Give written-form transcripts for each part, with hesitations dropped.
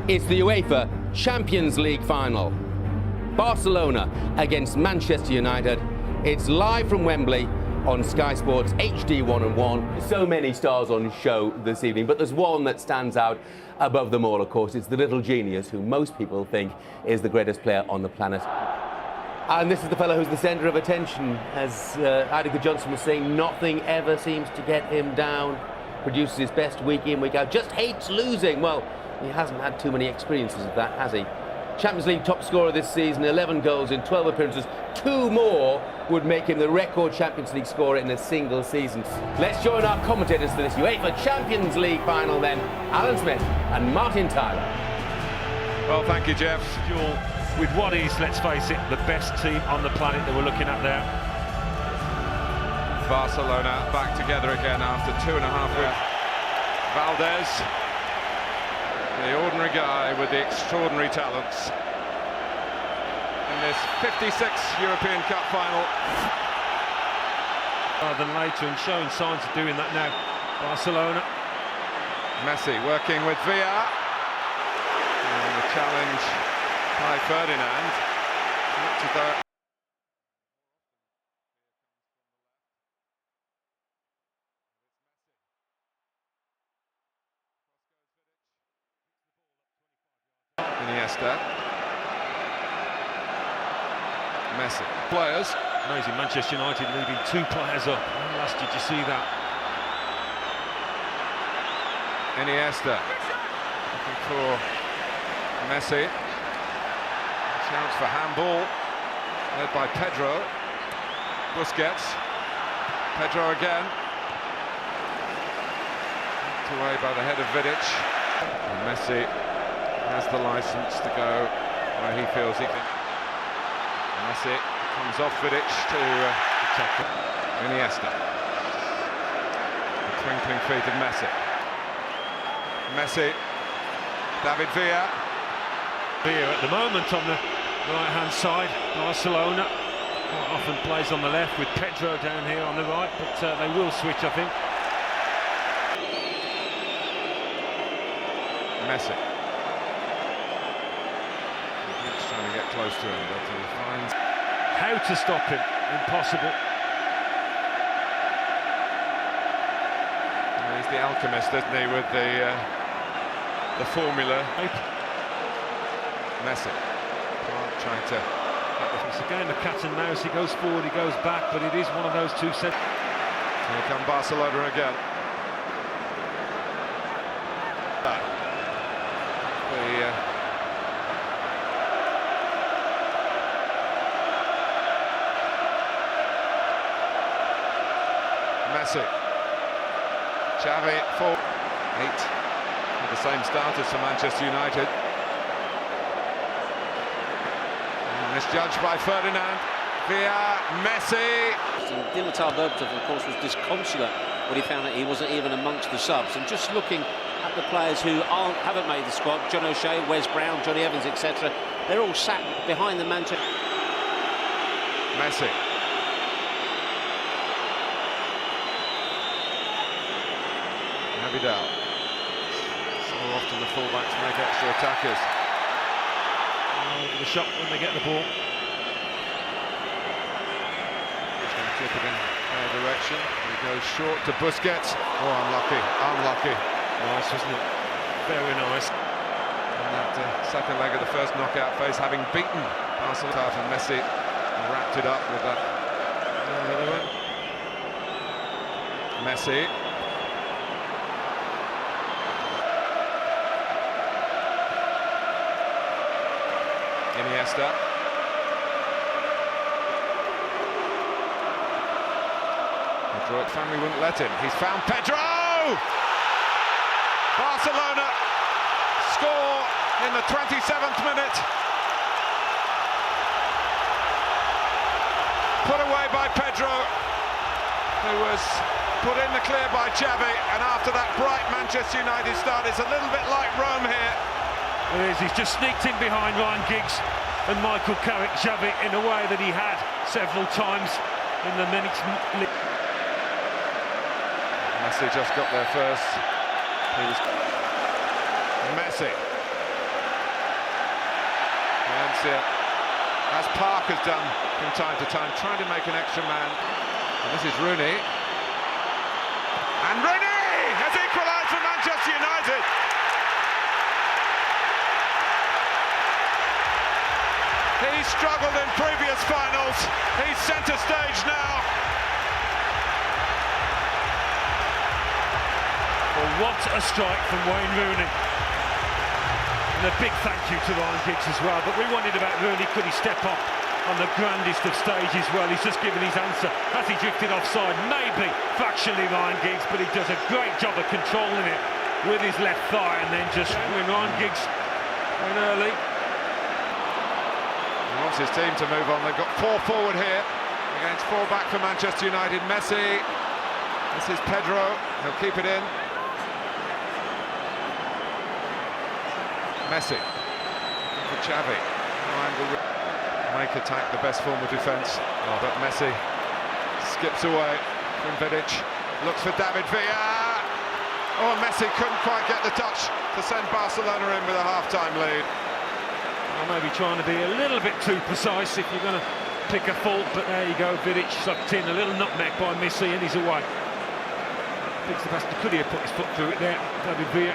It's the UEFA Champions League final. Barcelona against Manchester United. It's live from Wembley on Sky Sports HD 1&1. So many stars on show this evening, but there's one that stands out above them all, of course. It's the little genius who most people think is the greatest player on the planet. And this is the fellow who's the centre of attention. As Idika Johnson was saying, nothing ever seems to get him down. Produces his best week in, week out. Just hates losing. Well, he hasn't had too many experiences of that, has he? Champions League top scorer this season, 11 goals in 12 appearances. 2 more would make him the record Champions League scorer in a single season. Let's join our commentators for this UEFA Champions League final then, Alan Smith and Martin Tyler. Well, thank you, Jeff. With what is, let's face it, the best team on the planet that we're looking at there. Barcelona back together again after 2.5 weeks. Valdez, the ordinary guy with the extraordinary talents in this 56th European Cup final. Rather than later, and showing signs of doing that now. Barcelona. Messi working with Villa. And the challenge by Ferdinand. Looked as though Iniesta. Messi. Players. Amazing, Manchester United leading 2 players up. When last did you see that? Iniesta. Looking for Messi. Chance for handball. Led by Pedro. Busquets. Pedro again. Knocked away by the head of Vidic. And Messi has the license to go where he feels he can. Messi comes off Vidic to tackle Iniesta. The twinkling feet of Messi. Messi, David Villa. Villa at the moment on the right-hand side. Barcelona quite often plays on the left with Pedro down here on the right, but they will switch, I think. Messi. Trying to get close to him, but he finds how to stop him. Impossible. Well, he's the alchemist, isn't he, with the formula. Messi trying to. It's a game of cat and mouse. He goes forward, he goes back, but it is one of those two sets. Here come Barcelona again. Messi. Xavi for 8. With the same starters for Manchester United. And misjudged by Ferdinand. Villa, Messi. Dimitar Berbatov, of course, was disconsolate when he found that he wasn't even amongst the subs. And just looking at the players who haven't made the squad, John O'Shea, Wes Brown, Johnny Evans, etc., they're all sat behind the Manchester. Messi. Vidal. So often the fullbacks make extra attackers. Over the shot when they get the ball. He's going to flip it in their direction. He goes short to Busquets. Oh, unlucky. Nice, wasn't it? Very nice. And that second leg of the first knockout phase, having beaten Barcelona, and Messi wrapped it up with that. Messi. Iniesta. Pedro, family wouldn't let him. He's found Pedro! Barcelona score in the 27th minute. Put away by Pedro, who was put in the clear by Xavi, and after that bright Manchester United start, it's a little bit like Rome here. It is. He's just sneaked in behind Ryan Giggs and Michael Carrick, Xavi, in a way that he had several times in the minutes. Messi just got there first. He was Messi. here, as Park has done from time to time, trying to make an extra man. And this is Rooney. And Rooney has equalised for Manchester United. He's struggled in previous finals. He's centre stage now. Well, what a strike from Wayne Rooney. And a big thank you to Ryan Giggs as well. But we wondered about Rooney, could he step up on the grandest of stages? Well, he's just given his answer. Has he drifted offside? Maybe, fractionally, Ryan Giggs, but he does a great job of controlling it with his left thigh, and then just when Ryan Giggs went early. He wants his team to move on. They've got 4 forward here against 4 back for Manchester United. Messi, this is Pedro, he'll keep it in. Messi for Xavi. Make attack the best form of defence. Oh, but Messi skips away from Vidic. Looks for David Villa. Oh, Messi couldn't quite get the touch to send Barcelona in with a half-time lead. Well, maybe trying to be a little bit too precise if you're going to pick a fault, but there you go. Vidic sucked in, a little nutmeg by Messi, and he's away. Picks the best. Could he have put his foot through it there? David Villa.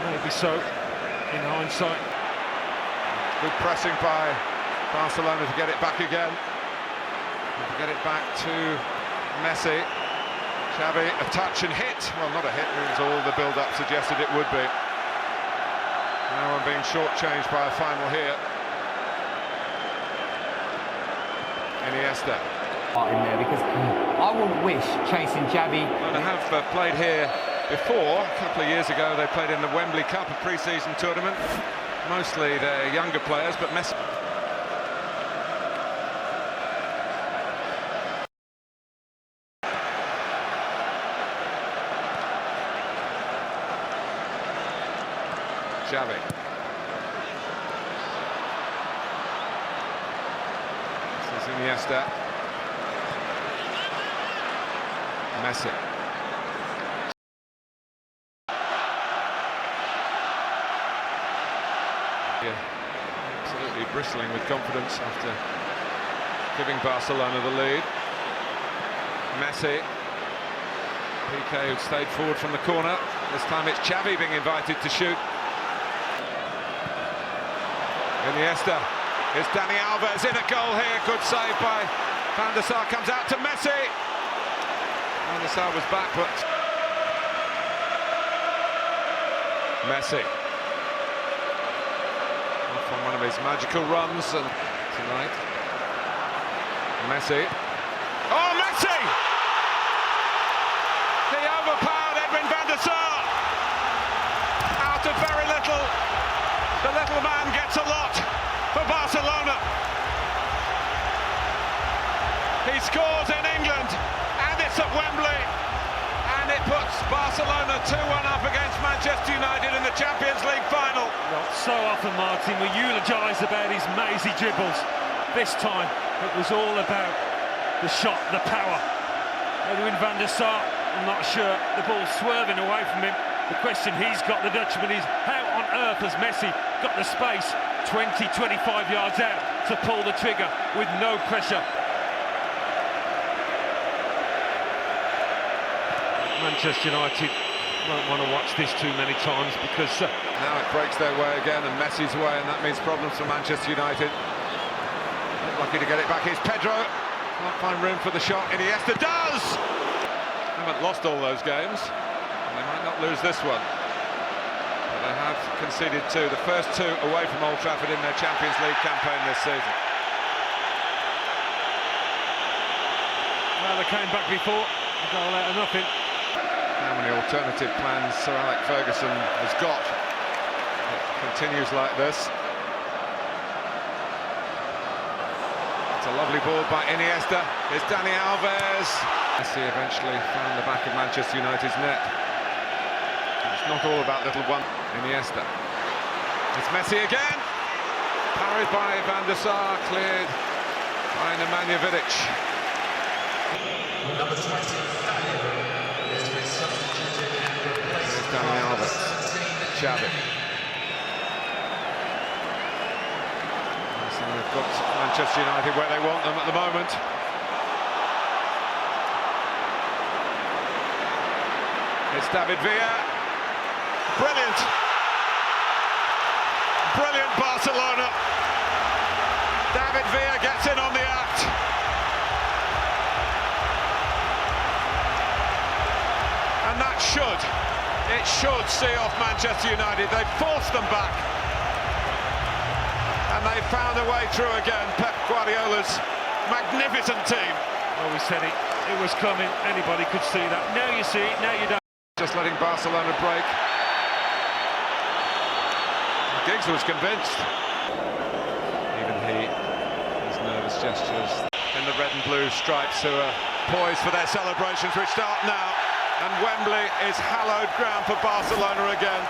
Maybe so. In hindsight. Good pressing by Barcelona to get it back again. And to get it back to Messi. Xavi, a touch and hit. Well, not a hit, it was all the build-up suggested it would be. Now I'm being shortchanged by a final here. Iniesta. In there, because I wouldn't wish chasing Xavi. Well, they have played here before. A couple of years ago they played in the Wembley Cup, a pre-season tournament. Mostly they're younger players, but Messi. Xavi. This is Iniesta. Messi. Yeah, absolutely bristling with confidence after giving Barcelona the lead. Messi. PK who stayed forward from the corner. This time it's Xavi being invited to shoot. Iniesta. Here's Dani Alves in a goal here. Good save by Van der Sar. Comes out to Messi. Van der Sar was back, but Messi off on one of his magical runs and tonight. Messi. Oh, Messi! He overpowered Edwin van der Sar. Out of very little. The little man gets a lot for Barcelona. He scores in England, and it's at Wembley, and it puts Barcelona 2-1 up against Manchester United in the Champions League final. Not so often, Martin, we eulogise about his mazy dribbles. This time, it was all about the shot, the power. Edwin van der Sar, I'm not sure, the ball swerving away from him. The question he's got, the Dutchman, is how on earth has Messi got the space 20-25 yards out to pull the trigger with no pressure? Manchester United won't want to watch this too many times because now it breaks their way again and Messi's way, and that means problems for Manchester United. Lucky to get it back. Here's Pedro. Can't find room for the shot. Iniesta does! Haven't lost all those games. They might not lose this one, but they have conceded 2, the first 2 away from Old Trafford in their Champions League campaign this season. Well, they came back before, a goal out of nothing. How many alternative plans Sir Alex Ferguson has got? It continues like this. It's a lovely ball by Iniesta. Here's Dani Alves. Messi eventually found the back of Manchester United's net. It's not all about little one. Iniesta. It's Messi again. Parried by Van der Sar, cleared by Nemanja Vidic. Number 20, is to be substituted and replaced. Here's Dani Alves. Xavi. got Manchester United where they want them at the moment. It's David Villa. Brilliant! Brilliant Barcelona. David Villa gets in on the act. And that should see off Manchester United. They forced them back. And they found a way through again. Pep Guardiola's magnificent team. Well, we said it was coming. Anybody could see that. Now you see it, now you don't. Just letting Barcelona break. Giggs was convinced. Even his nervous gestures. In the red and blue stripes, who are poised for their celebrations, which start now. And Wembley is hallowed ground for Barcelona again.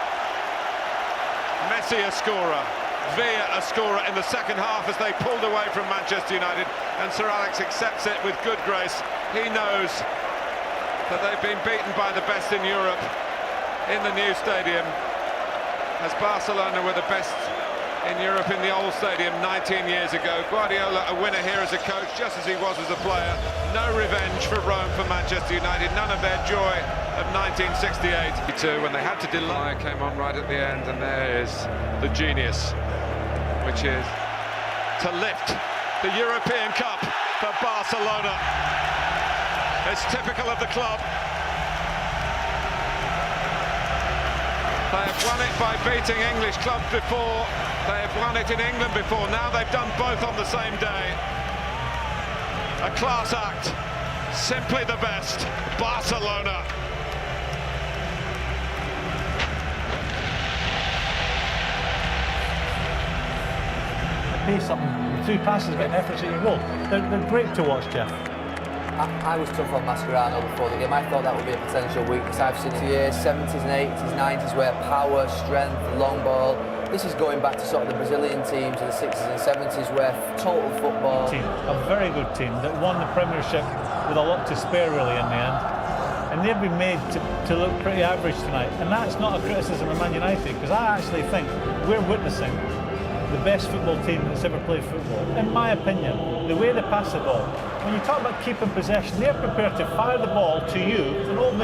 Messi a scorer. Villa a scorer in the second half as they pulled away from Manchester United, and Sir Alex accepts it with good grace. He knows that they've been beaten by the best in Europe in the new stadium, as Barcelona were the best in Europe in the old stadium 19 years ago. Guardiola a winner here as a coach, just as he was as a player. No revenge for Rome for Manchester United, none of their joy of 1968. When they had to delay, came on right at the end, and there is the genius, which is to lift the European Cup for Barcelona. It's typical of the club. They have won it by beating English clubs before. They have won it in England before. Now they've done both on the same day. A class act. Simply the best. Barcelona. Pace up, two passes, getting efforts at your goal. They're great to watch, Jeff. I was tough on Mascherano before the game. I thought that would be a potential weakness. I've seen it for years, 70s and 80s, 90s, where power, strength, long ball. This is going back to sort of the Brazilian teams of the 60s and 70s, where total football. Team, a very good team that won the Premiership with a lot to spare, really, in the end. And they've been made to look pretty average tonight. And that's not a criticism of Man United, because I actually think we're witnessing the best football team that's ever played football. In my opinion, the way they pass the ball. When you talk about keeping possession, they're prepared to fire the ball to you with an old